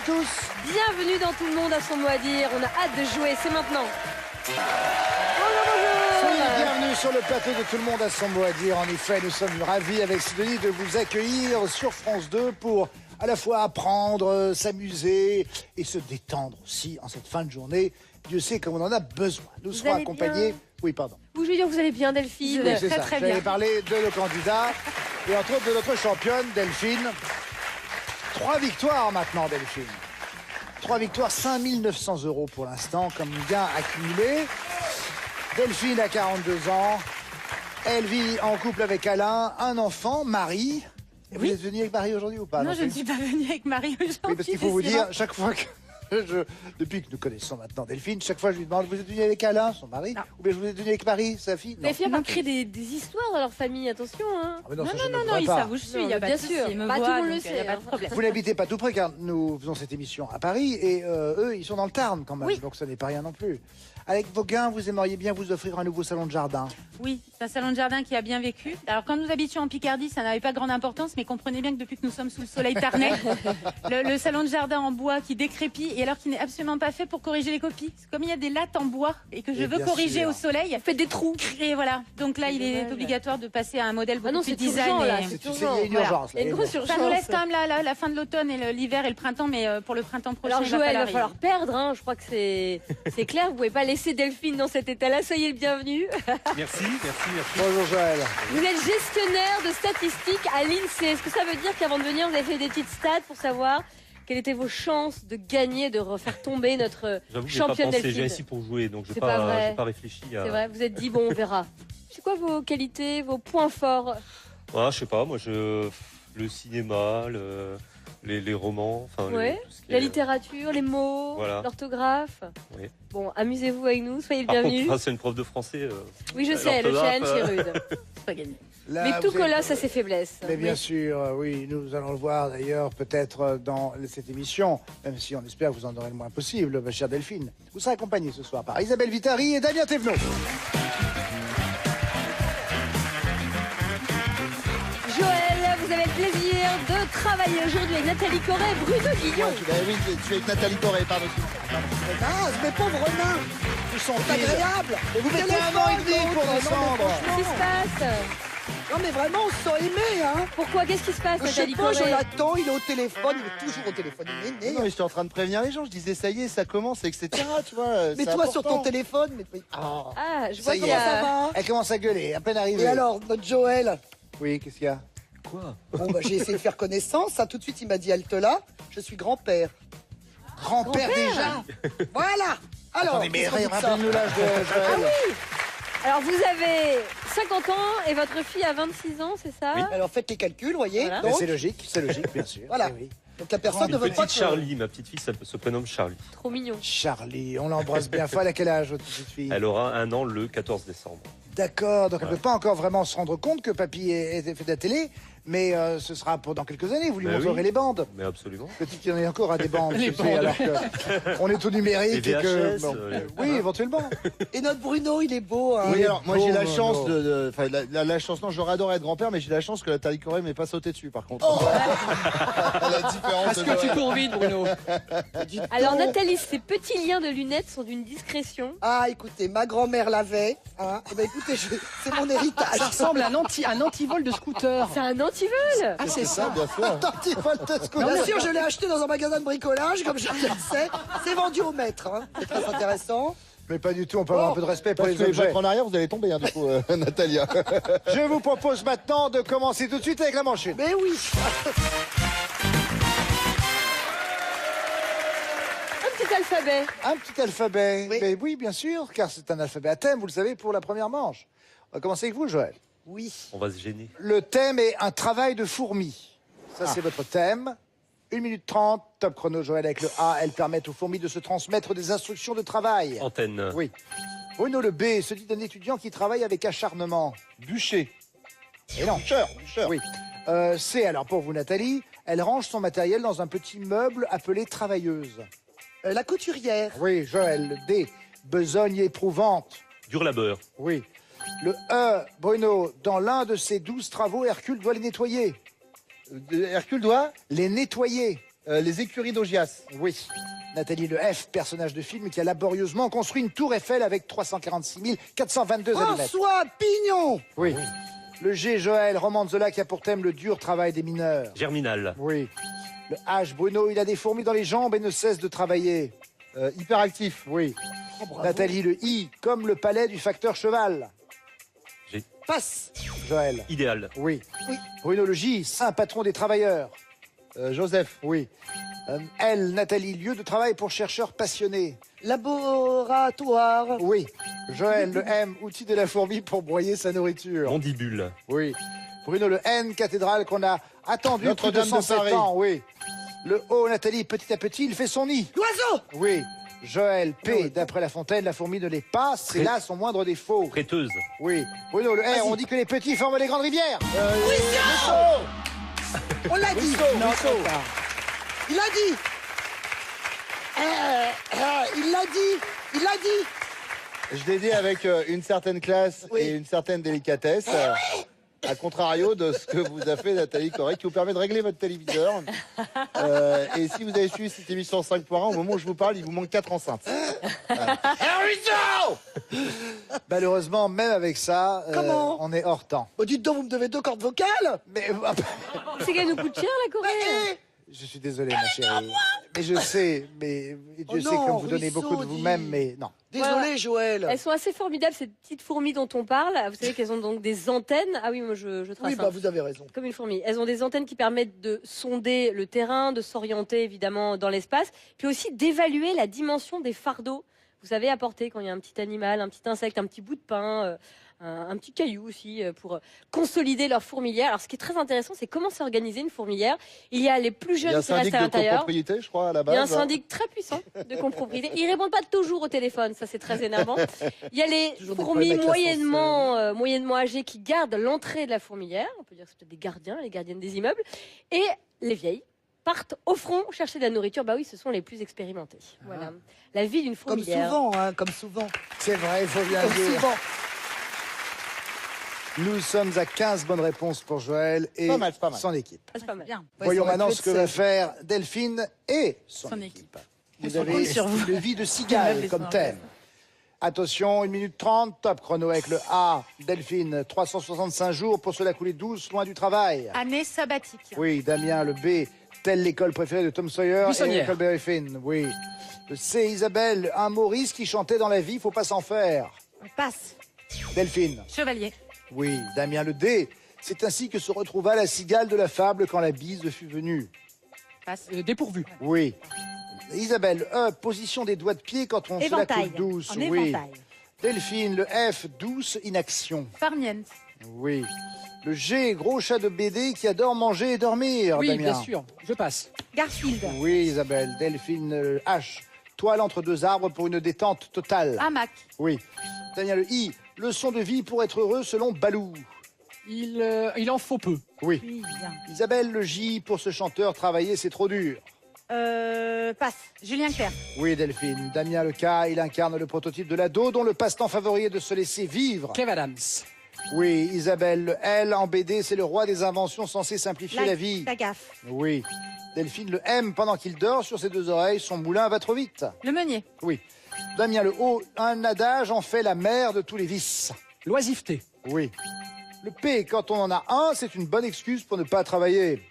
tous. Bienvenue dans Tout le monde a son mot à dire. On a hâte de jouer, c'est maintenant. Soyez bienvenus sur le plateau de Tout le monde a son mot à dire. En effet, nous sommes ravis avec Sidonie de vous accueillir sur France 2 pour à la fois apprendre, s'amuser et se détendre aussi en cette fin de journée. Dieu sait comme on en a besoin. Nous serons allez accompagnés... bien Oui, pardon. Je veux dire que vous allez bien, Delphine. Oui, c'est ça. Très J'allais bien. parler de nos candidats et entre autres de notre championne, Delphine. 3 victoires maintenant, Delphine. 3 victoires, 5 900 € pour l'instant comme gain accumulé. Delphine a 42 ans. Elle vit en couple avec Alain, un enfant, Marie. Et Oui. vous êtes venue avec Marie aujourd'hui ou pas? Non, je ne suis pas venue avec Marie aujourd'hui. Oui, parce qu'il faut vous dire, chaque fois que... depuis que nous connaissons maintenant Delphine, chaque fois je lui demande, vous êtes venue avec Alain, son mari? Non. Ou bien vous êtes venue avec Marie, sa fille? Les filles vont créer des histoires dans leur famille, attention. Hein. Ah, mais Non, ça, je ne non, voudrais ils pas. savent où je suis, il n'y a pas bien de sûr. souci, ils me Bah, tout le voient, monde le donc il n'y a sait, pas hein. de problème. Vous n'habitez pas tout près car nous faisons cette émission à Paris et eux, ils sont dans le Tarn quand même, Oui. donc ça n'est pas rien non plus. Avec vos gains, vous aimeriez bien vous offrir un nouveau salon de jardin. Oui, c'est un salon de jardin qui a bien vécu. Alors, quand nous habitions en Picardie, ça n'avait pas grande importance, mais comprenez bien que depuis que nous sommes sous le soleil tarnais, le salon de jardin en bois qui décrépit et alors qu'il n'est absolument pas fait pour corriger les copies. Comme il y a des lattes en bois et que je Et veux bien corriger sûr. au soleil, Faites des trous. et voilà. Donc là, C'est il est dommage. obligatoire de passer à un modèle beaucoup non, plus c'est design. urgent, là, et- c'est Tu sais, il y a une Voilà. urgence. Il y a une grosse urgence. Ça nous laisse quand même la fin de l'automne et l'hiver et le printemps, mais pour le printemps prochain, Alors il va Joël, il va falloir falloir perdre, hein. Je crois que c'est clair. Vous pouvez pas laisser Delphine dans cet état-là. Soyez le bienvenu. Merci, merci, merci. Bonjour Joël. Vous êtes gestionnaire de statistiques à l'INSEE. Est-ce que ça veut dire qu'avant de venir, vous avez fait des petites stats pour savoir quelles étaient vos chances de gagner, de refaire tomber notre J'avoue que j'ai pas championne pensé, je Delphine? viens ici pour jouer, donc je C'est n'ai pas vrai. j'ai pas réfléchi à... C'est vrai, vous êtes dit, bon, on verra. C'est quoi vos qualités, vos points forts? Ouais, je sais pas, moi, le cinéma, les romans, enfin, Ouais. tout ce qui La est- littérature, les mots, Voilà. l'orthographe. Oui. Bon, amusez-vous avec nous, soyez le Par bienvenu. contre, c'est une prof de français. Oui, je sais, le l'orthographe, challenge est rude. pas gagner. Là, Mais tout vous êtes- que là, ça c'est faiblesse. Mais bien Oui. sûr, oui, nous allons le voir d'ailleurs peut-être dans cette émission, même si on espère que vous en aurez le moins possible, ma chère Delphine. Vous serez accompagnée ce soir par Isabelle Vitari et Damien Thévenot. Joël, vous avez le plaisir de travailler aujourd'hui avec Nathalie Corret, Bruno Guillon. Oui, je suis avec Nathalie Corée, pardon. Ah, mes pauvres nains, ils sont agréables. Et vous mettez un an et demi pour descendre. Qu'est-ce qui se passe? Non mais vraiment, on se sent aimé, hein. Pourquoi? Qu'est-ce qui se passe, Je sais Nathalie pas, je Corret? l'attends, il est au téléphone, il est toujours au téléphone, il est né. Non, mais j'étais en train de prévenir les gens. Je disais, ça y est, ça commence, etc. Tu vois, Mais c'est toi sur ton important. téléphone, mais... Ah, je Ça vois y qu'il est. y Comment ça a... va? Elle commence à gueuler, à peine arrivée. Et alors, notre Joël? Oui, qu'est-ce qu'il y a? Quoi? Bon, bah, j'ai essayé de faire connaissance, hein. Tout de suite il m'a dit halte là, je suis grand-père. Grand-père déjà? Voilà. Alors, Attendez, mais qu'est-ce qu'on dit de ça? rappelez-nous l'âge de Joël. Alors, vous avez 50 ans et votre fille a 26 ans, c'est ça? Oui. Alors faites les calculs, voyez. Voilà. Mais Donc, c'est logique, bien sûr. Voilà. Eh oui. donc la personne ne Une veut pas petite que... Charlie, ma petite fille se prénomme Charlie. Trop mignon. Charlie, on l'embrasse bien fort. Elle a quel âge, votre petite fille? Elle aura 1 an le 14 décembre. D'accord, donc elle ne Ouais. peut pas encore vraiment se rendre compte que papy ait fait de la télé, mais ce sera pour dans quelques années, vous lui Ben montrerez oui. les bandes. Mais absolument. Peut-être qu'il y en a encore à des bandes, Les tu sais, bandes. alors que on est au numérique Les et que... VHS, Oui, éventuellement. Et notre Bruno, il est beau, hein. Oui, alors moi j'ai la Beau, chance Bruno. enfin la chance, non, j'aurais adoré être grand-père, mais j'ai la chance que Nathalie Corée m'ait pas sauté dessus par contre. la différence. de Joël. cours vite, Bruno. Dites Alors, donc. Nathalie, ces petits liens de lunettes sont d'une discrétion. Ah, écoutez, ma grand-mère l'avait, hein. Eh ben, écoutez, c'est mon héritage. Ça ressemble à un antivol de scooter. C'est un antivol. Ah, c'est ça. Bien sûr. Attends, il va te scouter. Bien sûr, je l'ai acheté dans un magasin de bricolage, comme je le sais. C'est vendu au mètre, hein. C'est très intéressant. Mais pas du tout, on peut avoir un peu de respect pour Parce les que les objets. jacques en arrière, vous allez tomber, hein, du coup, Natalia. Je vous propose maintenant de commencer tout de suite avec la manchette. Mais oui. Un petit alphabet. Un petit alphabet. Oui. Mais oui, bien sûr, car c'est un alphabet à thème, vous le savez, pour la première manche. On va commencer avec vous, Joël. Oui. On va se gêner. Le thème est un travail de fourmi. Ça, c'est votre thème. 1 minute 30, top chrono, Joël, avec le A. Elles permettent aux fourmis de se transmettre des instructions de travail. Antenne. Oui. Bruno, le B, se dit d'un étudiant qui travaille avec acharnement. Bûcher. Et non. Bûcheur. Oui. C, alors pour vous, Nathalie, elle range son matériel dans un petit meuble appelé travailleuse. La couturière. Oui, Joël. Le D, besogne éprouvante. Dur labeur. Oui. Le E, Bruno, dans l'un de ses 12 travaux, Hercule doit les nettoyer. Hercule doit Les nettoyer. Les écuries d'Augias. Oui. Nathalie Le F, personnage de film qui a laborieusement construit une tour Eiffel avec 346 422 allumettes. François Pignon. Oui. Le G, Joël, roman de Zola qui a pour thème le dur travail des mineurs. Germinal. Oui. Le H, Bruno, il a des fourmis dans les jambes et ne cesse de travailler. Hyperactif. Oui. Oh, bravo. Nathalie, le I, comme le palais du facteur cheval. Passe. Joël. Idéal. Oui. Bruno, le J, saint patron des travailleurs. Joseph. Oui. L, Nathalie, lieu de travail pour chercheurs passionnés. Laboratoire. Oui. Joël, le M, outil de la fourmi pour broyer sa nourriture. Mandibule. Oui. Bruno, le N, cathédrale qu'on a attendu plus de Notre-Dame de 107 Paris. ans. Oui. Le O, Nathalie, petit à petit, il fait son nid. L'oiseau. Oui. Joël, P, d'après La Fontaine, la fourmi ne l'est pas, c'est là son moindre défaut. Prêteuse. Oui. Bruno, le R, on dit que les petits forment les grandes rivières. On l'a dit. Non, Il l'a dit. Il l'a dit. Il l'a dit. Je l'ai dit avec une certaine classe Oui. et une certaine délicatesse. À contrario de ce que vous a fait Nathalie Corée, qui vous permet de régler votre téléviseur. Et si vous avez suivi cette émission 5 pour 1, au moment où je vous parle, il vous manque 4 enceintes. Malheureusement, même avec ça, Comment on est hors temps. Oh, dites donc, vous me devez 2 cordes vocales. Mais C'est qu'elle nous coûte cher, la Corée. je suis désolé, ma chérie. Mais je sais, mais Dieu Oh sait non, comme vous donnez ruisseau, beaucoup de dis. vous-même, mais non. Désolé, Voilà. Joël. Elles sont assez formidables, ces petites fourmis dont on parle. Vous savez qu'elles ont donc des antennes. Ah oui, moi je trace. Oui, bah vous avez raison. Comme une fourmi. Elles ont des antennes qui permettent de sonder le terrain, de s'orienter évidemment dans l'espace, puis aussi d'évaluer la dimension des fardeaux. Vous savez, apporter quand il y a un petit animal, un petit insecte, un petit bout de pain, un petit caillou aussi, pour consolider leur fourmilière. Alors ce qui est très intéressant, c'est comment s'organiser une fourmilière. Il y a les plus Il y a jeunes un qui restent syndic à de l'intérieur. copropriété, je crois, à la Il base. y a un syndic très puissant de copropriété. Ils répondent pas toujours au téléphone, ça c'est très énervant. Il y a les Toujours des fourmis problèmes avec moyennement âgées qui gardent l'entrée de la fourmilière. On peut dire que c'est peut-être des gardiens, les gardiennes des immeubles. Et les vieilles partent au front chercher de la nourriture. Bah oui, ce sont les plus expérimentés. Voilà. La vie d'une Comme fourmilière. souvent, hein, comme souvent. C'est vrai, il faut bien Comme le dire. souvent. Nous sommes à 15 bonnes réponses pour Joël et Pas mal, pas mal. son équipe. Ah, c'est pas mal. Bien. Voyons ça aurait maintenant pu ce que être va sage. faire Delphine et son Son équipe. équipe. Vous On avez compte sur vous. le vie de cigale comme thème. Attention, 1 minute 30, top chrono avec le A. Delphine, 365 jours pour se la couler douce, loin du travail. Année sabbatique. Oui, Damien, le B. Telle l'école préférée de Tom Sawyer et Buissonnière. Huckleberry Finn. Oui. Le C. Isabelle, un Maurice qui chantait dans la vie, faut pas s'en faire. On passe. Delphine. Chevalier. Oui, Damien, le D. C'est ainsi que se retrouva la cigale de la fable quand la bise fut venue. Passe. Dépourvu. Oui. Isabelle, E. Position des doigts de pied quand on se la Éventail. coule douce. En Oui. éventail. Delphine, le F. Douce inaction. Farniente. Oui. Le G. Gros chat de BD qui adore manger et dormir. Oui, Damien. bien sûr. Je passe. Garfield. Oui, Isabelle. Delphine, le H. Toile entre deux arbres pour une détente totale. Hamac. Oui. Damien, le I. Leçon de vie pour être heureux selon Balou. Il en faut peu. Oui. Oui, bien. Isabelle, le J. Pour ce chanteur, travailler, c'est trop dur. Passe. Julien Clerc. Oui, Delphine. Damien, le K. Il incarne le prototype de l'ado dont le passe-temps favori est de se laisser vivre. Kev Adams. Oui, Isabelle, le L. En BD, c'est le roi des inventions censées simplifier la vie. La gaffe. Oui. Delphine, le M. Pendant qu'il dort sur ses deux oreilles, son moulin va trop vite. Le meunier. Oui. Damien, le O. Un adage en fait la mère de tous les vices. L'oisiveté. Oui. Le P. Quand on en a un, c'est une bonne excuse pour ne pas travailler.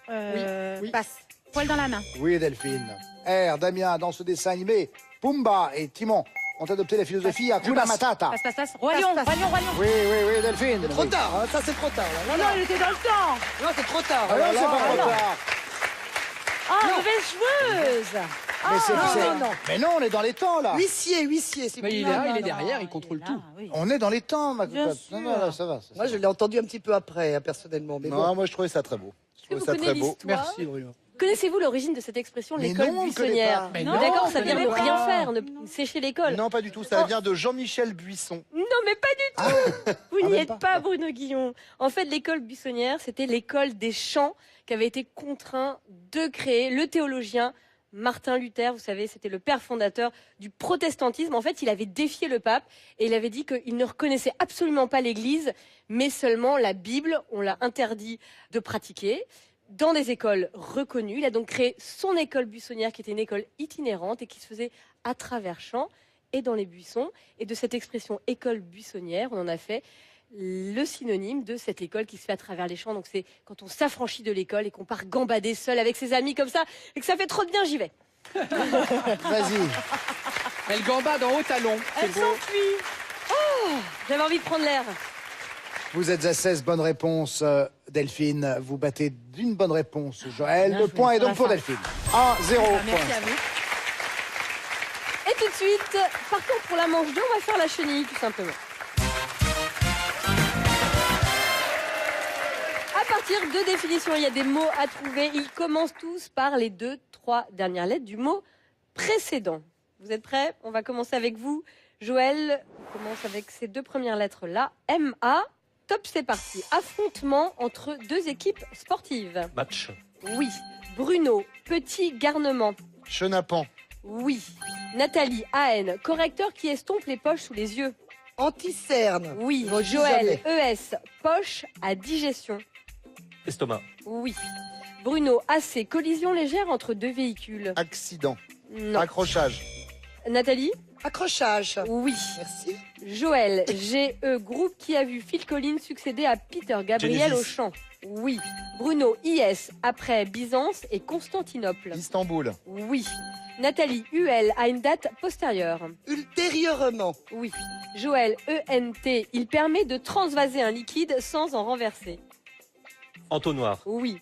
Oui. Passe. Poil dans la main. Oui, Delphine. R. Damien, dans ce dessin animé, Pumba et Timon ont adopté la philosophie Hakuna Matata. Passe, passe, passe. Roi Lion. Roi Lion, Roi Lion. Oui, oui, oui, Delphine. Trop Oui. tard, hein, ça c'est trop tard. Là. Non, non, il était dans le temps. Non, c'est trop tard. Ah non, là, c'est là, pas trop là. tard. Ah, mauvaise joueuse. Mais, c'est- non, c'est- non, non. mais non, on est dans les temps, là. Huissier, c'est Mais il est Non, là, non, il est non, derrière, il contrôle est tout. là, oui. On est dans les temps, ma Bien cocotte. Non, non, sûr. là, ça va. Moi, je l'ai entendu un petit peu après, hein, personnellement. Mais Non, bon. moi je trouvais ça très beau. Je Est-ce que trouvais vous ça connaissez très beau. l'histoire Merci, Bruno. Connaissez-vous l'origine de cette expression, Mais l'école non, on ne connaît buissonnière pas. Mais Non, D'accord, on ça vient de connaît rien pas. faire, de sécher l'école. Non, pas du tout. Ça vient de Jean-Michel Buisson. Non, mais pas du tout. Vous n'y même êtes pas. pas, Bruno Guillon. En fait, l'école buissonnière, c'était l'école des champs qu'avait été contraint de créer le théologien Martin Luther. Vous savez, c'était le père fondateur du protestantisme. En fait, il avait défié le pape et il avait dit qu'il ne reconnaissait absolument pas l'Église, mais seulement la Bible. On l'a interdit de pratiquer. dans des écoles reconnues. Il a donc créé son école buissonnière qui était une école itinérante et qui se faisait à travers champs et dans les buissons. Et de cette expression école buissonnière, on en a fait le synonyme de cette école qui se fait à travers les champs. Donc c'est quand on s'affranchit de l'école et qu'on part gambader seul avec ses amis comme ça et que ça fait trop de bien, j'y vais. Vas-y. Elle gambade en haut talon. Elle s'enfuit. Oh, j'avais envie de prendre l'air. Vous êtes à 16 bonnes réponses, Delphine. Vous battez d'une bonne réponse, Joël. Bien Le joué, point est sur la donc pour fin. Delphine. 1-0 pour Merci à l'instant. vous. Et tout de suite, partons pour la manche 2, on va faire la chenille tout simplement. À partir de définitions, il y a des mots à trouver. Ils commencent tous par les 2-3 dernières lettres du mot précédent. Vous êtes prêts? On va commencer avec vous. Joël, on commence avec ces 2 premières lettres-là. M-A. Top, c'est parti. Affrontement entre 2 équipes sportives. Match. Oui. Bruno, petit garnement. Chenapan. Oui. Nathalie, AN, correcteur qui estompe les poches sous les yeux. Anti-cerne. Oui. Je le dis Joël, jamais. ES, poche à digestion. Estomac. Oui. Bruno, AC, collision légère entre 2 véhicules. Accident. Non. Accrochage. Nathalie? Accrochage. Oui. Merci. Joël, GE, groupe qui a vu Phil Collins succéder à Peter Gabriel Genesis. au chant. Oui. Bruno, IS, après Byzance et Constantinople. Istanbul. Oui. Nathalie, UL, a une date postérieure. Ultérieurement. Oui. Joël, ENT, il permet de transvaser un liquide sans en renverser. Entonnoir. Oui.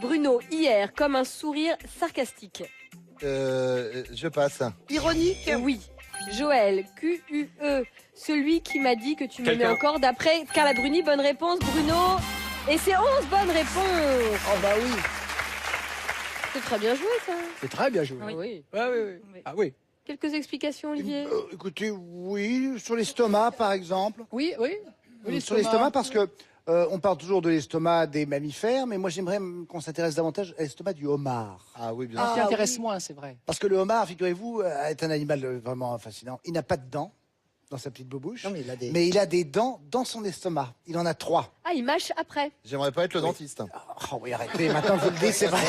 Bruno, hier, comme un sourire sarcastique. Je passe. Ironique. Oui. Joël, QUE, celui qui m'a dit que tu m'aimais Quelqu'un. encore d'après Carla Bruni. Bonne réponse, Bruno. Et c'est 11 bonnes réponses. Oh bah oui. C'est très bien joué, ça. C'est très bien joué. Oui. Ouais, ouais. Oui. Ah oui. Quelques explications, Olivier? Écoutez, oui, sur l'estomac, par exemple. Oui, oui. Oui, Sur l'estomac, parce que on parle toujours de l'estomac des mammifères, mais moi j'aimerais qu'on s'intéresse davantage à l'estomac du homard. Ah oui, bien Ça sûr. intéresse moins, c'est vrai. Parce que le homard, figurez-vous, est un animal vraiment fascinant. Il n'a pas de dents dans sa petite bobouche, Non mais il a des. mais il a des dents dans son estomac. Il en a 3. Ah, il mâche après. J'aimerais pas être le dentiste. Oh oui, arrêtez, maintenant vous le dites, c'est vrai.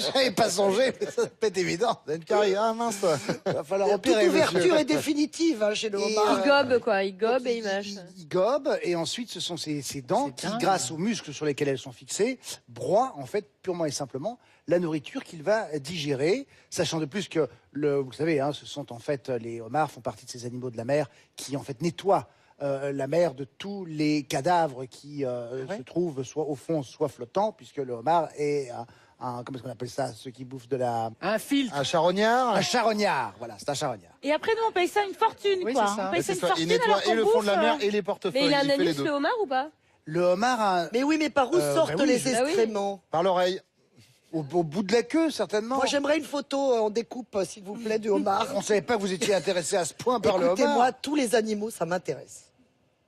J'avais pas songé, mais ça peut être évident. Vous avez une carrière, ah mince. Il va falloir Toute opérer, ouverture monsieur. est définitive hein, chez le Et- homard. Il gobe, quoi. Il gobe et il mâche. Il gobe, et ensuite ce sont ces dents C'est qui, dingue. grâce aux muscles sur lesquels elles sont fixées, broient en fait purement et simplement la nourriture qu'il va digérer, sachant de plus que, vous le savez, hein, ce sont en fait, les homards font partie de ces animaux de la mer qui en fait nettoient la mer de tous les cadavres qui se trouvent soit au fond, soit flottants, puisque le homard est comment est-ce qu'on appelle ça, ceux qui bouffent de la... Un filtre. Un charognard. Un charognard, voilà, c'est un charognard. Et après, nous, on paye ça une fortune, Oui, quoi. c'est ça. On paye ça C'est une ça, fortune il nettoie alors qu'on et le fond de la bouffe, mer et les portefeuilles. Mais il a un fait les anus, deux. le homard, ou pas? Le homard a Mais oui, mais par où sortent bah oui, les bah oui. excréments? Par l'oreille. au bout de la queue, certainement. Moi j'aimerais une photo en découpe, s'il vous plaît, du homard. On ne savait pas que vous étiez intéressé à ce point par le homard. Écoutez-moi, tous les animaux, ça m'intéresse.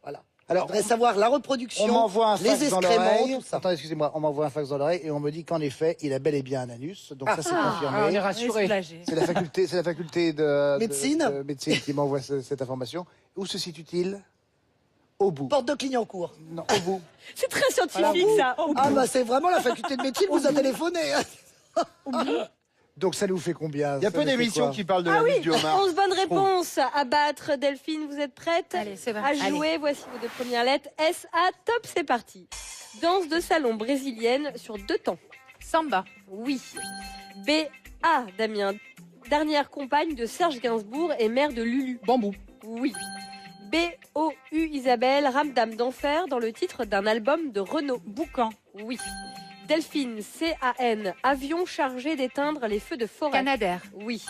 Voilà. Alors, Je voudrais savoir la on reproduction, m'envoie un les fax dans excréments, l'oreille. tout ça. Attendez, excusez-moi, on m'envoie un fax dans l'oreille et on me dit qu'en effet, il a bel et bien un anus. Donc ça, c'est Ah, on est confirmé. rassuré. C'est la faculté de Médecine. de médecine qui m'envoie cette information. Où se situe-t-il? Au bout. Porte de Clignancourt. Non, au bout. C'est très scientifique, ça. Ah bah c'est vraiment la faculté de médecine, vous a téléphoné. Donc ça nous fait combien? Il y a Ça peu nous fait d'émissions quoi qui parlent de Ah l'anus oui, du homard. 11 bonnes réponses à battre. Delphine, vous êtes prête? Allez, c'est bon. À jouer, voici vos 2 premières lettres. S.A. Top, c'est parti. Danse de salon brésilienne sur 2 temps. Samba. Oui. B.A. Damien, dernière compagne de Serge Gainsbourg et mère de Lulu. Bambou. Oui. B.O.U. Isabelle, rame d'âme d'enfer dans le titre d'un album de Renaud. Boucan. Oui. Delphine, C.A.N. Avion chargé d'éteindre les feux de forêt. Canadair. Oui.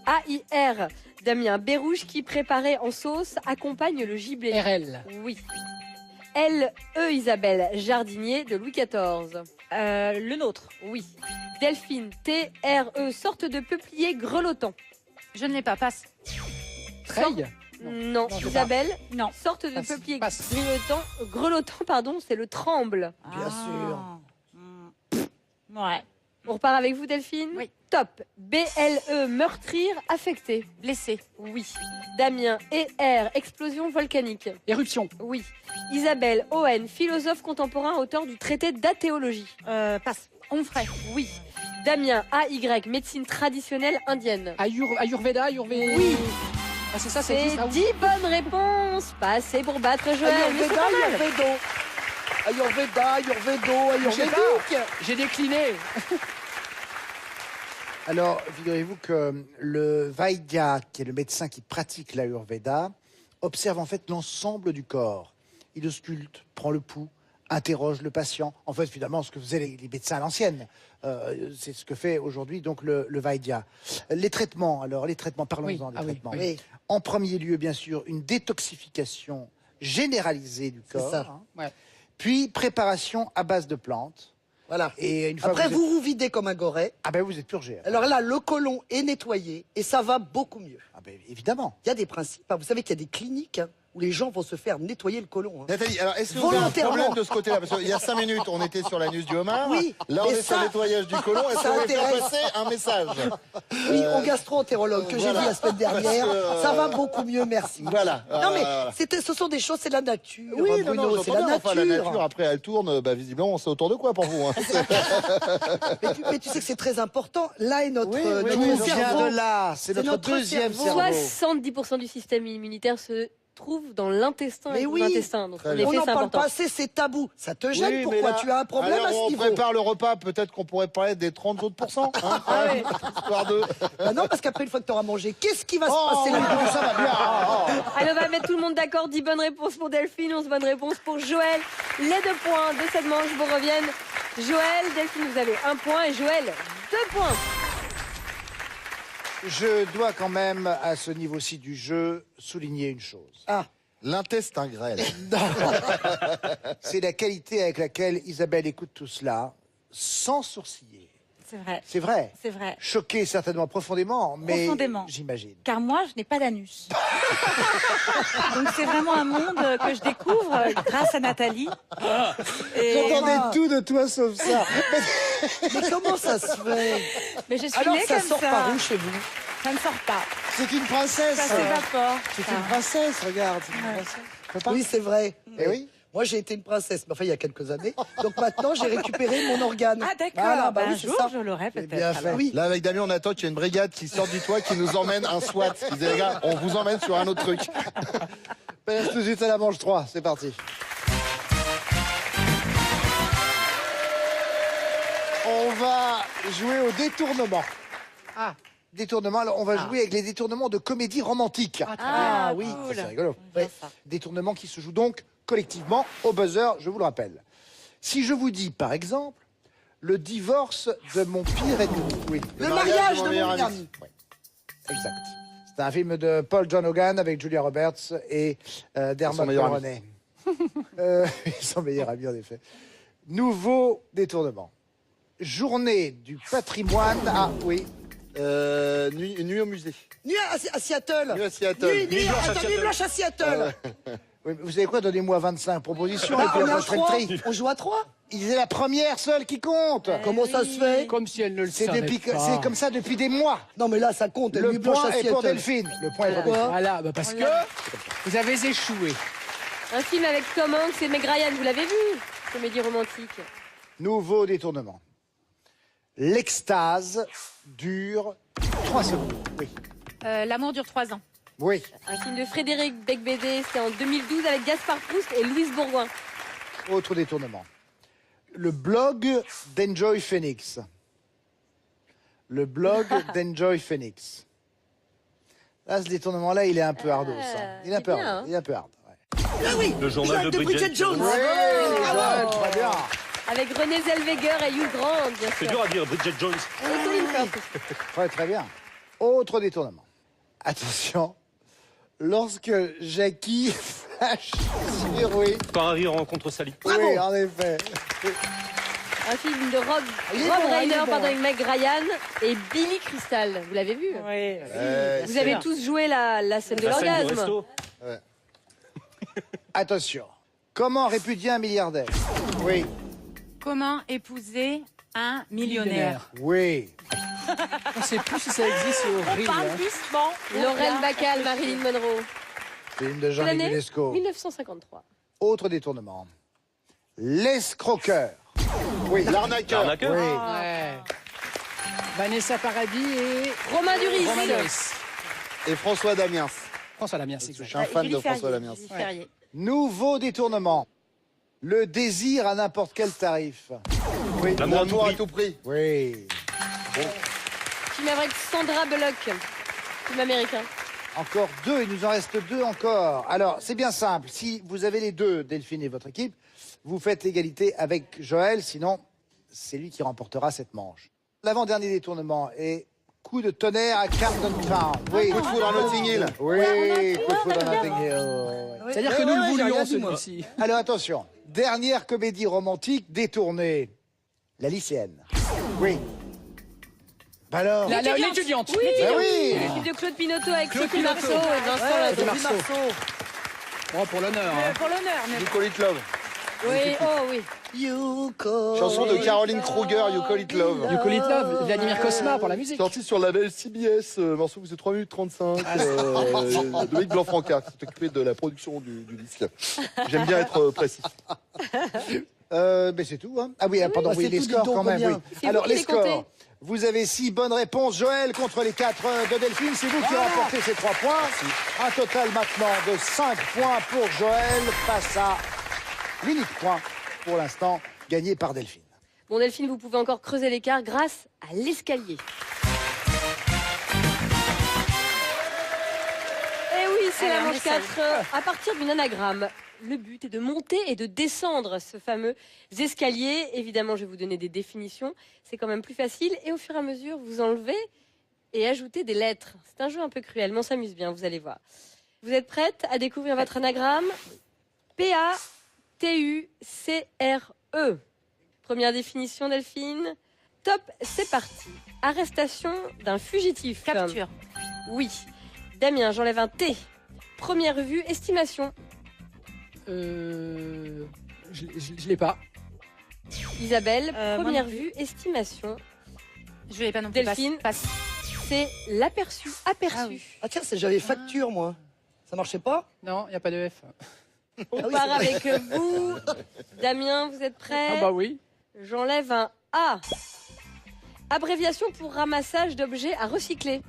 A.I.R. Damien, Bérouge qui préparé en sauce accompagne le gibier. RL. Oui. L.E. Isabelle, jardinier de Louis XIV. Le nôtre. Oui. Delphine, T.R.E. sorte de peuplier grelottant. Je ne l'ai pas. Passe. Treille. Non. Non, je sais Isabelle, Non. sorte de Passe, peuplier passe. grelottant, pardon, c'est le tremble. Bien sûr. Ouais. On repart avec vous, Delphine? Oui. Top. B.L.E. meurtrir, affecté. Blessé. Oui. Damien, E.R. explosion volcanique. Éruption. Oui. Isabelle, O.N. philosophe contemporain, auteur du traité d'athéologie. Passe. Onfray. Oui. Damien, AY, médecine traditionnelle indienne. Ayurveda. Oui. Ah, c'est ça, C'est existe, ça, oui. 10 bonnes réponses. Pas assez pour battre Joël. mais c'est Ayurveda, pas mal. Ayurvedo, Je sais pas. Ayurvédique. J'ai décliné. Alors, figurez-vous que le Vaidya, qui est le médecin qui pratique l'Ayurveda, observe en fait l'ensemble du corps. Il ausculte, prend le pouls, interroge le patient. En fait, finalement, ce que faisaient les médecins à l'ancienne, c'est ce que fait aujourd'hui donc le Vaidya. Les traitements, parlons-en Oui. des Ah oui, traitements. oui. En premier lieu, bien sûr, une détoxification généralisée du C'est corps. ça. hein. Ouais. Puis, préparation à base de plantes. Voilà. Et une fois Après, que vous videz comme un goret. Ah ben, vous êtes purgé. Alors là, le côlon est nettoyé et ça va beaucoup mieux. Ah ben, évidemment. Il y a des principes. Vous savez qu'il y a des cliniques où les gens vont se faire nettoyer le côlon. hein. Nathalie, alors est-ce que vous avez un Volontairement. problème de ce côté-là? Parce qu'il y a 5 minutes, on était sur la news du homard. Oui, Là, on et est sur ça, le nettoyage du côlon. Est-ce que ça vous voulez faire intéresse. passer un message? Oui, au gastro-entérologue que j'ai voilà. vu la semaine dernière. Parce que, Ça va beaucoup mieux, merci. Voilà. Non mais voilà. ce sont des choses, c'est la nature. Oui, non, Bruno, non, c'est j'entends la bien. nature. Enfin, la nature, après, elle tourne. Bah, visiblement, on sait autour de quoi pour vous. Hein. Mais tu sais que c'est très important. Là est notre, Oui, notre oui, Tout vient cerveau. de là. C'est notre deuxième cerveau. 70% du système immunitaire se trouve dans l'intestin Mais et oui. l'intestin. Donc, Très en bien. On effet, n'en c'est parle important. pas assez, c'est tabou. Ça te gêne? Oui, mais Pourquoi? là, Tu as un problème alors, à ce on niveau? prépare le repas. Peut-être qu'on pourrait parler des 30 autres pourcents. Hein, Ah ouais. histoire de... Bah non, parce qu'après, une fois que tu auras mangé, qu'est-ce qui va se Oh, passer là-dedans? ça va bien. Allez, on va mettre tout le monde d'accord. 10 bonnes réponses pour Delphine, 11 bonnes réponses pour Joël. Les 2 points de cette manche vous reviennent. Joël, Delphine, vous avez 1 point et Joël, 2 points. Je dois quand même, à ce niveau-ci du jeu, souligner une chose. Ah, L'intestin grêle. C'est la qualité avec laquelle Isabelle écoute tout cela, sans sourciller. C'est vrai, C'est vrai. c'est vrai. Choquée certainement profondément, mais Profondément. j'imagine. Car moi, je n'ai pas d'anus. Donc c'est vraiment un monde que je découvre grâce à Nathalie. Et J'entendais tout de toi sauf ça. mais comment ça se fait? mais je suis Alors née ça comme sort ça. par où chez vous? Ça ne sort pas. C'est une princesse. Ça s'évapore. C'est ça. une princesse, regarde. C'est une princesse. Tu peux pas Oui, c'est vrai. Eh oui. Moi, j'ai été une princesse, mais enfin, il y a quelques années. Donc maintenant, j'ai récupéré mon organe. Ah d'accord, Voilà, bah ben, oui, un c'est jour ça. je l'aurai C'est peut-être. bien alors. fait. Oui. Là, avec Damien, on attend qu'il y ait une brigade qui sorte du toit, qui nous emmène un SWAT. Qui disait, les gars, on vous emmène sur un autre truc. Passe tout de suite à la manche 3, c'est parti. On va jouer au détournement. Ah. Détournement, alors on va jouer avec les détournements de comédie romantique. Ah, oui. cool. C'est rigolo. Bien ça. Détournement qui se joue donc collectivement au buzzer, je vous le rappelle. Si je vous dis, par exemple, le divorce de mon pire ennemi. Oui, Le mariage de mon meilleur ami. ami. exact. C'est un film de Paul John Hogan avec Julia Roberts et Dermot Son meilleur Mulroney. Son meilleur ami, en effet. Nouveau détournement. Journée du patrimoine à... Oui, Nuit au musée. Nuit à Seattle. Nuit à Seattle. Nuit blanche à Seattle. oui, vous savez quoi, donnez-moi 25 propositions et Bah, puis on est après à je ferai le 3. tri. On joue à 3. Il est la première seule qui compte. Comment ça se fait? Comme si elle ne le C'est savait depuis, pas. c'est comme ça depuis des mois. Non, mais là, ça compte. Le Nuit blanche point à est pour Seattle. Delphine. Le point est pour Pourquoi? Delphine. Voilà, bah parce que vous avez échoué. Un film avec Tom Hanks et Meg Ryan, vous l'avez vu? Comédie romantique. Nouveau détournement. L'extase dure 3 secondes. Oui. L'amour dure 3 ans. Oui. Un film de Frédéric Becbédé, c'était en 2012 avec Gaspard Proust et Louise Bourgoin. Autre détournement. Le blog d'Enjoy Phoenix. Le blog d'Enjoy Phoenix. Là, ce détournement-là, il est un peu hardos. hein. Il est un c'est peu bien, hard. hein. Il est un peu hard. Ouais. Ah oui. Le journal de Bridget Jones. Jones. Ouais, très bien. Avec René Zellweger et Hugh Grant, bien C'est sûr. dur à dire, Bridget Jones. Et Colin Firth aussi. Très, très bien. Autre détournement. Attention. Lorsque Jackie flash sur... Oui, Par Harry rencontre Sally. oui, en effet. Un film de Rob Il est bon, il Reiner, est bon, pardon, hein. avec Meg Ryan et Billy Crystal. Vous l'avez vu? Oui. Vous avez tous joué la scène de La scène du l'orgasme. resto. Attention. Comment répudier un milliardaire? Oui, Comment épouser un millionnaire? oui. On ne sait plus si ça existe, c'est horrible. Parle hein. doucement. Lorraine Bacall, Marilyn Monroe. Film de Quelle Jean-Luc année Lescaut. 1953. Autre détournement. L'escroqueur. Oui. L'arnaqueur. L'arnaqueur. Oui. Ouais. Vanessa Paradis et Romain Duris. Romain Duris. Et François Damiens. François Lamiens, c'est Je suis exact. un fan Julie de François Ferrier, Damiens. Julie Ferrier. Nouveau détournement. Le désir à n'importe quel tarif. Oui. L'amour à tout prix. Oui. Film avec Sandra Bullock. Film américain. Encore deux, il nous en reste deux encore. Alors, c'est bien simple. Si vous avez les deux, Delphine et votre équipe, vous faites l'égalité avec Joël, sinon, c'est lui qui remportera cette manche. L'avant-dernier détournement est coup de tonnerre à Camden Town. Oui. Coup de foudre à Notting Hill. Oui, coup de foudre à Notting Hill. C'est-à-dire que nous le voulions, celui-ci. Alors, attention. Dernière comédie romantique détournée. La lycéenne. Oui. Bah alors. L'étudiante. Oui, Ben oui. Le film de Claude Pinotto avec Claude Sophie Pinotto. Marceau et Vincent Latour. Marceau. Oh, pour l'honneur. hein. Pour l'honneur, mais You Call It Love. Oui, oh oui. You call Chanson de Caroline Kruger, You Call It Love. You Call It Love, Vladimir Cosma pour la musique. Sorti sur la label CBS, morceau vous c'est 3 minutes 35, de Dominique Blanc-Franca, qui s'est occupé de la production du disque. J'aime bien être précis. Ben c'est tout. Hein. Ah oui, pardon, bah, oui, c'est les tout, scores dis donc, quand même. combien Oui. C'est Alors, vous qui les les comptez. scores. Vous avez 6 bonnes réponses. Joël contre les 4 de Delphine. C'est vous qui remportez ces 3 points. Un total maintenant de 5 points pour Joël face à l'unique point, pour l'instant, gagné par Delphine. Bon, Delphine, vous pouvez encore creuser l'écart grâce à l'escalier. Eh oui, c'est Allez, la on manche essaye. 4. À partir d'une anagramme, le but est de monter et de descendre ce fameux escalier. Évidemment, je vais vous donner des définitions. C'est quand même plus facile. Et au fur et à mesure, vous enlevez et ajoutez des lettres. C'est un jeu un peu cruel, mais on s'amuse bien, vous allez voir. Vous êtes prête à découvrir votre anagramme? P-A-T-U-C-R-E. Première définition, Delphine. Top, c'est parti. Arrestation d'un fugitif. Capture. Oui. Damien, j'enlève un T. Première vue, estimation. Je l'ai pas. Isabelle, Moi première non plus. vue, estimation. Je l'ai pas non plus. Delphine. Passe. C'est l'aperçu, aperçu. Ah oui. Ah tiens, j'avais facture, moi. Ça marchait pas? Non, il n'y a pas de F. On Ah oui, part c'est avec vous. Damien, vous êtes prêt? Ah bah oui. J'enlève un A. Abréviation pour ramassage d'objets à recycler.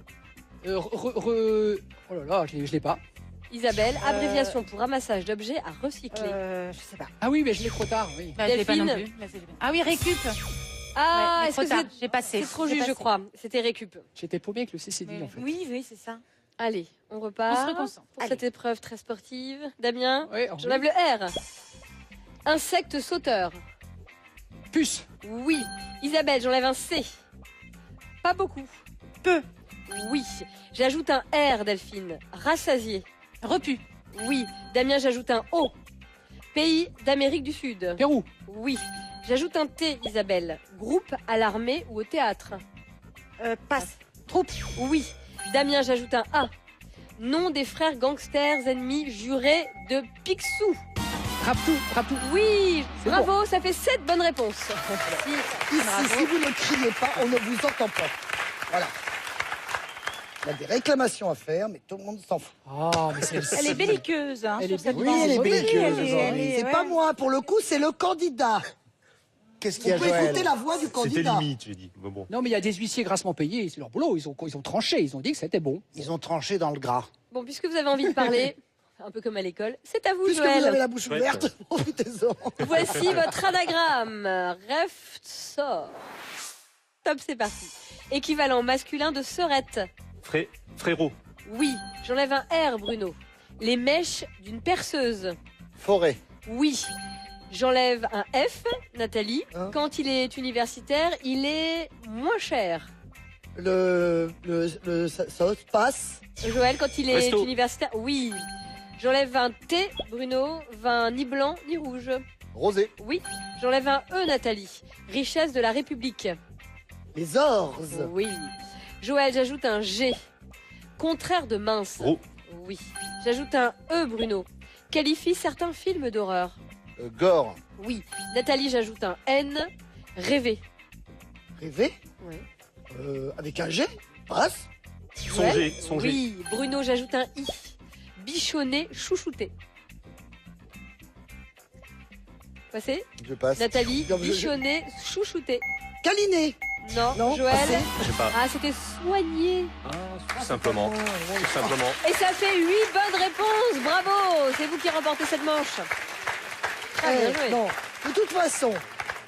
Oh là là, je l'ai pas. Isabelle, abréviation pour ramassage d'objets à recycler. je sais pas. Ah oui, mais je l'ai trop tard, oui. Bah, je l'ai pas non Delphine. plus. Ah oui, récup. Ah, Ouais, mais est-ce trop que tard. c'est J'ai passé. c'est trop J'ai juste, je passé. crois. C'était récup. J'étais paumé avec le CCD, en fait. Oui, oui, c'est ça. Allez, on On repart se reconcentre. pour cette épreuve très sportive. Damien, Ouais, j'enlève le R. Insecte sauteur. Puce. Oui. Isabelle, j'enlève un C. Pas beaucoup. Peu. Oui. J'ajoute un R, Delphine. Rassasié. Repu. Oui. Damien, j'ajoute un O. Pays d'Amérique du Sud. Pérou. Oui. J'ajoute un T, Isabelle. Groupe à l'armée ou au théâtre. Passe. Troupe. Oui. Damien, j'ajoute un A. Nom des frères gangsters ennemis jurés de Picsou. Raptou. Oui. C'est Bravo, ça fait 7 bonnes réponses. Ici, si vous ne criez pas, on ne vous entend pas. Voilà. Il y a des réclamations à faire, mais tout le monde s'en fout. Ah, mais c'est Elle est belliqueuse. Hein, Elle sur est cette Oui, bande. elle est belliqueuse. elle est- aujourd'hui. C'est ouais. pas moi, pour le coup, c'est le candidat. Qu'est-ce Vous qu'il y a, pouvez écouter Joël? la voix du C'était candidat. limite, j'ai dit. Mais bon. Non, mais il y a des huissiers grassement payés, c'est leur boulot. Ils ont tranché, ils ont dit que c'était bon. Ils ont tranché dans le gras. Bon, puisque vous avez envie de parler, un peu comme à l'école, c'est à vous, Puisque vous avez Joël. la bouche Ouais. ouverte, profitez-en. Voici votre anagramme. Ref sort. Top, c'est parti. Équivalent masculin de serette. Frérot. Oui. J'enlève un R, Bruno. Les mèches d'une perceuse. Forêt. Oui. J'enlève un F, Nathalie. Hein Quand il est universitaire, il est moins cher. Ça passe. Joël, quand il est Resto. universitaire, oui. J'enlève un T, Bruno. Vin ni blanc ni rouge. Rosé. Oui. J'enlève un E, Nathalie. Richesse de la République. Les orz. Oui. Joël, j'ajoute un G. Contraire de mince. Gros. Oui. J'ajoute un E, Bruno. Qualifie certains films d'horreur. Gore. Oui. Nathalie, j'ajoute un N. Rêver. Rêver. Oui. Avec un G. Passe. Songer. Songer. Oui. Bruno, j'ajoute un I. Bichonner, chouchouter. Passez. Je passe. Nathalie, Non, mais je- bichonner, chouchouter. Câliner. Non. Non, Joël. passez. Je sais pas. Ah, c'était soigner. Tout simplement. Tout simplement. Et ça fait 8 bonnes réponses. Bravo. C'est vous qui remportez cette manche. Très bien joué. Non, de toute façon,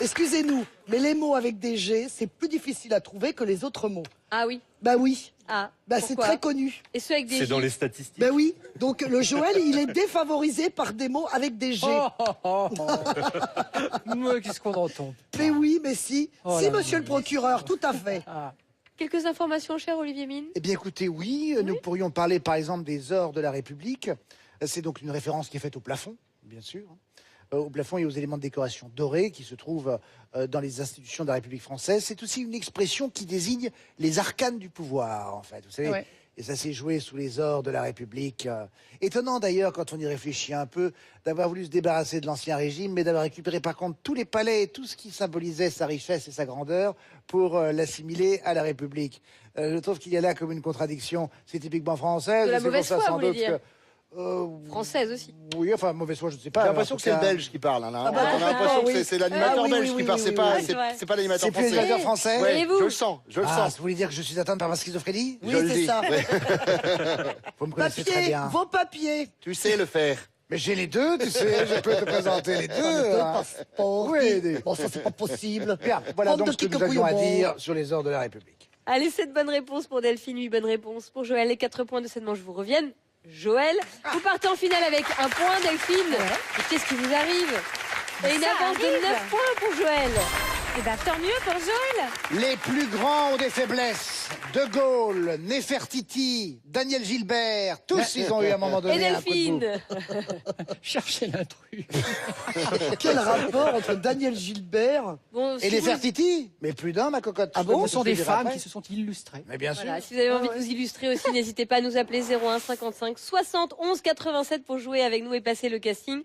excusez-nous, mais les mots avec des G, c'est plus difficile à trouver que les autres mots. Ah oui. Bah oui, Ah. bah c'est Pourquoi très connu. Et ceux avec des C'est J. dans les statistiques. Ben oui, donc le Joël, il est défavorisé par des mots avec des G. Mais qu'est-ce qu'on entend? Mais oui, mais si. Oh Si, là monsieur là. le procureur, tout à fait. Ah. Quelques informations, cher Olivier Mine. Eh bien, écoutez, oui, nous pourrions parler, par exemple, des ors de la République. C'est donc une référence qui est faite au plafond, bien sûr. Au plafond et aux éléments de décoration dorés qui se trouvent dans les institutions de la République française. C'est aussi une expression qui désigne les arcanes du pouvoir, en fait. Vous savez, Ouais. et ça s'est joué sous les ors de la République. Étonnant d'ailleurs, quand on y réfléchit un peu, d'avoir voulu se débarrasser de l'Ancien Régime, mais d'avoir récupéré par contre tous les palais et tout ce qui symbolisait sa richesse et sa grandeur pour l'assimiler à la République. Je trouve qu'il y a là comme une contradiction. C'est typiquement français. De la C'est pour mauvaise ça, foi, sans vous voulez doute, dire. que, Française aussi. oui, enfin, mauvaise foi, je ne sais pas. J'ai Alors, l'impression en que tout c'est le cas, belge qui parle. Hein, là. Ah bah, On a l'impression oui. que c'est l'animateur Ah oui, belge oui, qui oui, parle. oui, C'est oui, pas, oui. c'est pas l'animateur C'est plus français. l'animateur français. Ouais, Et vous je le sens, je le Ah, sens. vous voulez dire que je suis atteinte par ma schizophrénie Oui, Je le c'est dis. ça. Ouais. Vous me connaissez très Papier, bien. vos papiers. Tu sais le faire. Mais j'ai les deux, tu sais, je peux te présenter les deux. hein. Passeports. Oui, des- Bon, ça, c'est pas possible. Bien, voilà Bande donc de ce que nous petits avions à couillons. dire sur les ors de la République. Allez, 7 bonnes réponses pour Delphine, 8 bonnes réponses pour Joël. Les 4 points de cette manche vous reviennent. Joël, vous partez en finale avec un point, Delphine. Et qu'est-ce qui vous arrive? Et une Ça avance de arrive. 9 points pour Joël. Eh ben, tant mieux pour Joël. Les plus grands ont des faiblesses. De Gaulle, Néfertiti, Daniel Gilbert, tous ils ont eu à un moment Et donné un coup de bout. Delphine. Cherchez l'intrus. Quel rapport entre Daniel Gilbert Bon, Et si vous, Néfertiti? Mais plus d'un, ma cocotte. Ah bon Je Ce sont te des dirai femmes après. qui se sont illustrées. Mais bien sûr. voilà, si vous avez envie de vous illustrer aussi, n'hésitez pas à nous appeler 01 55 60 11 87 pour jouer avec nous et passer le casting.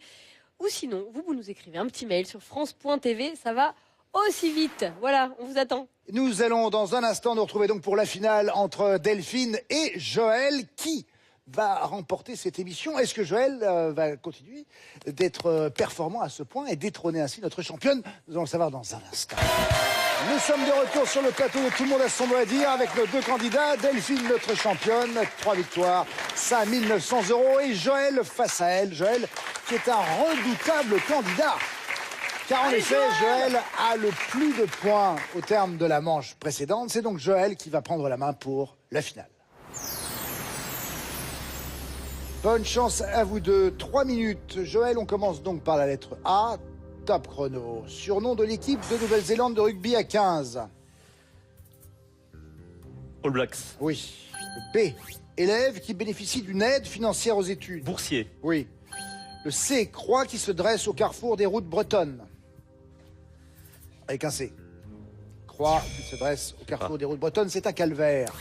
Ou sinon, vous nous écrivez un petit mail sur France.tv, ça va aussi vite. Voilà, on vous attend. Nous allons dans un instant nous retrouver donc pour la finale entre Delphine et Joël. Qui va remporter cette émission? Est-ce que Joël va continuer d'être performant à ce point et détrôner ainsi notre championne? Nous allons le savoir dans un instant. Nous sommes de retour sur le plateau de Tout le monde a son mot à dire avec nos deux candidats. Delphine, notre championne, 3 victoires, 5 900 €. Et Joël face à elle. Joël qui est un redoutable candidat. Car en effet, Joël a le plus de points au terme de la manche précédente. C'est donc Joël qui va prendre la main pour la finale. Bonne chance à vous deux. 3 minutes. Joël, on commence donc par la lettre A. Top chrono. Surnom de l'équipe de Nouvelle-Zélande de rugby à 15. All Blacks. Oui. Le B. Élève qui bénéficie d'une aide financière aux études. Boursier. Oui. Le C. Croix qui se dresse au carrefour des routes bretonnes. Avec un C. Croix qui se dresse au carrefour des routes bretonnes, c'est un calvaire.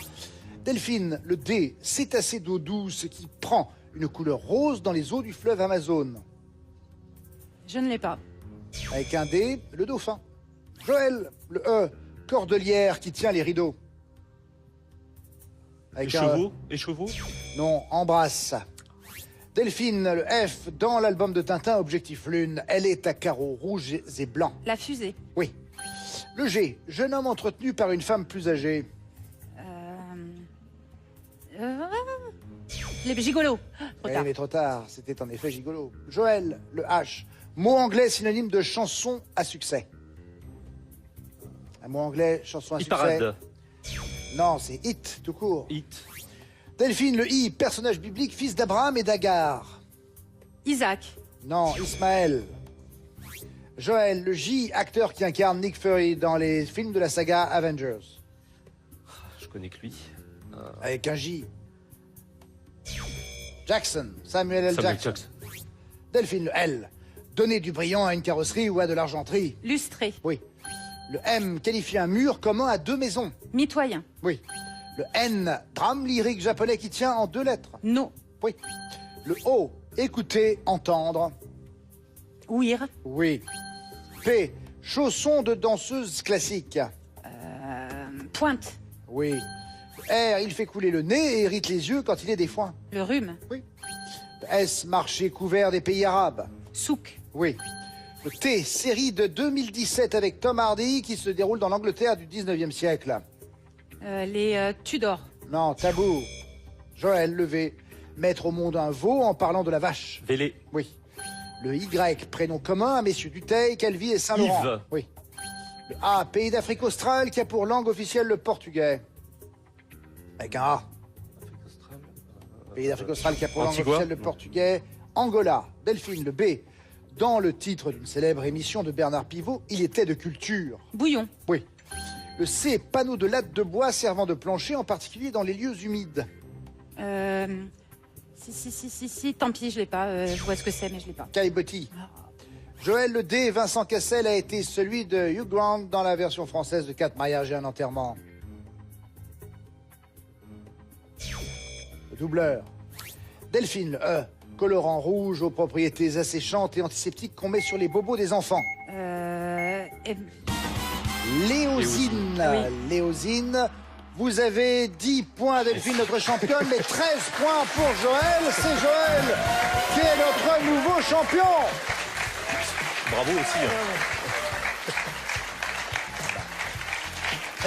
Delphine, le D. Cétacé d'eau douce qui prend une couleur rose dans les eaux du fleuve Amazon. Je ne l'ai pas. Avec un D. Le dauphin. Joël, le E. Cordelière qui tient les rideaux. Avec un E. Écheveau. Écheveau. Non, embrasse. Delphine, le F, dans l'album de Tintin, Objectif Lune, elle est à carreaux rouges et blancs. La fusée. Oui. Le G, jeune homme entretenu par une femme plus âgée. Les gigolos. Trop Eh, tard. mais trop tard, c'était en effet gigolo. Joël, le H, mot anglais synonyme de chanson à succès. Un mot anglais, chanson à succès. Parade. Non, c'est hit, tout court. Hit. Delphine, le I, personnage biblique, fils d'Abraham et d'Agar. Isaac. Non, Ismaël. Joël, le J, acteur qui incarne Nick Fury dans les films de la saga Avengers. Je connais que lui. Avec un J. Jackson, Samuel L. Samuel Jackson. Jackson. Delphine, le L, donner du brillant à une carrosserie ou à de l'argenterie. Lustré. Oui. Le M, qualifier un mur commun à 2 maisons. Mitoyen. Oui. Le N, drame lyrique japonais qui tient en 2 lettres. No. Oui. Le O, écouter, entendre. Ouïr. Oui. P, chausson de danseuse classique. Pointe. Oui. Le R, il fait couler le nez et irrite les yeux quand il est des foins. Le rhume. Oui. Le S, marché couvert des pays arabes. Souk. Oui. Le T, série de 2017 avec Tom Hardy qui se déroule dans l'Angleterre du 19e siècle. Les Tudors. Non, tabou. Joël, le V. Mettre au monde un veau en parlant de la vache. Vélé. Oui. Le Y, prénom commun à messieurs Dutheil, Calvi et Saint-Laurent. Yves. Oui. Le A, pays d'Afrique australe qui a pour langue officielle le portugais. Avec un A. Pays d'Afrique australe qui a pour langue Antigua. officielle le portugais. Angola. Delphine, le B. Dans le titre d'une célèbre émission de Bernard Pivot, il était de culture. Bouillon. Oui. Le C, panneau de latte de bois servant de plancher, en particulier dans les lieux humides. Si, tant pis, je l'ai pas. Je vois ce que c'est, mais je l'ai pas. Caillebotti. Joël, le D, Vincent Cassel a été celui de Hugh Grant dans la version française de 4 mariages et un enterrement. Le doubleur. Delphine, le E, colorant rouge aux propriétés asséchantes et antiseptiques qu'on met sur les bobos des enfants. Léosine. Oui. Léosine. Vous avez 10 points, Delphine, notre championne, mais 13 points pour Joël. C'est Joël qui est notre nouveau champion. Bravo aussi.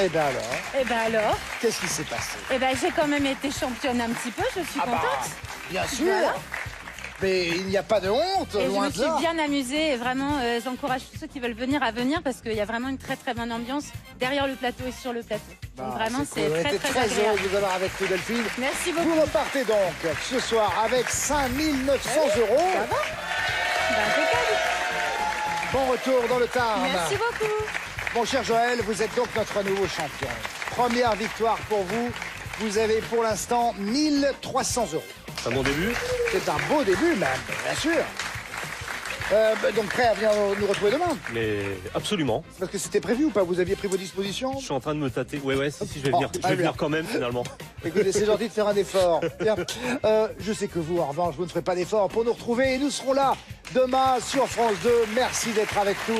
Eh bien alors, Eh ben alors, qu'est-ce qui s'est passé? j'ai quand même été championne un petit peu, je suis contente. Bien sûr. Voilà. Mais il n'y a pas de honte, Et je loin me de suis là. bien amusée et vraiment j'encourage tous ceux qui veulent venir à venir parce qu'il y a vraiment une très très bonne ambiance derrière le plateau et sur le plateau. Donc Ah, vraiment c'est cool. On très était très très heureux agréable. de vous avoir avec nous, Delphine. Merci beaucoup. Vous repartez donc ce soir avec 5 900 euros. Impeccable. Bon retour dans le Tarn. Merci beaucoup. Mon cher Joël, vous êtes donc notre nouveau champion. Première victoire pour vous. Vous avez pour l'instant 1300 euros. À mon début. C'est un beau début, même, bien sûr. Donc prêt à venir nous retrouver demain? Mais absolument. Parce que c'était prévu ou pas? Vous aviez pris vos dispositions? Je suis en train de me tâter. Ouais, si, je vais venir. Je vais venir quand même, finalement. Écoutez, c'est gentil de faire un effort. Bien. Je sais que vous, en revanche, vous ne ferez pas d'effort pour nous retrouver. Et nous serons là demain sur France 2. Merci d'être avec nous.